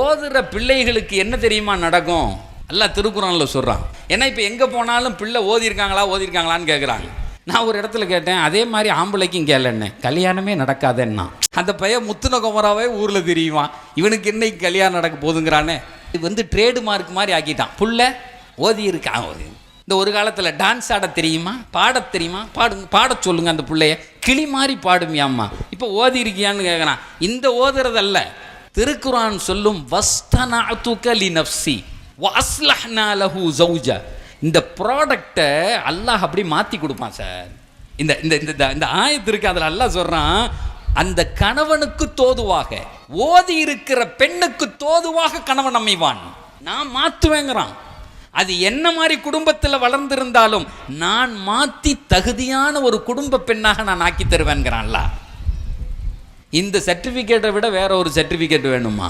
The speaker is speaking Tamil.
ஓதுற பிள்ளைகளுக்கு என்ன தெரியுமா நடக்கும்? அல்லாஹ் திருக்குறான்ல சொல்கிறான். ஏன்னா இப்போ எங்கே போனாலும் பிள்ளை ஓதிருக்காங்களான்னு கேட்குறாங்க. நான் ஒரு இடத்துல கேட்டேன், அதே மாதிரி ஆம்பளைக்கும் கேளன்னு, கல்யாணமே நடக்காதேன்னா. அந்த பையன் முத்துன குமராவே ஊரில் தெரியுமா, இவனுக்கு என்னைக்கு கல்யாணம் நடக்க போதுங்கிறானே. இது ட்ரேடு மார்க் மாதிரி ஆக்கிட்டான். புள்ள ஓதி இருக்கான். இந்த ஒரு காலத்தில் டான்ஸ் ஆட தெரியுமா, பாட தெரியுமா, பாட சொல்லுங்க அந்த பிள்ளைய, கிளி மாதிரி பாடுமியாம்மா. இப்போ ஓதி இருக்கியான்னு கேட்குறான். இந்த ஓதுறதல்ல, திருக்குரான் சொல்லும் வஸ்தனஅதுக லினஃப்ஸி வஅஸ்லஹ்னா லஹு ஜௌஜா. இந்த ப்ராடக்டை அல்லாஹ் அப்படி மாற்றி கொடுப்பான் சார். இந்த இந்த இந்த ஆயத்து இருக்கு, அதில் அல்லாஹ் சொல்கிறான், அந்த கணவனுக்கு தோதுவாக ஓதி இருக்கிற பெண்ணுக்கு தோதுவாக கணவன் அமைவான். நான் மாற்றுவேங்கிறான். அது என்ன மாதிரி குடும்பத்தில் வளர்ந்திருந்தாலும் நான் மாற்றி தகுதியான ஒரு குடும்ப பெண்ணாக நான் ஆக்கி தருவேன்கிறான்ல. இந்த சர்டிஃபிகேட்டை விட வேற ஒரு சர்டிஃபிகேட் வேணுமா?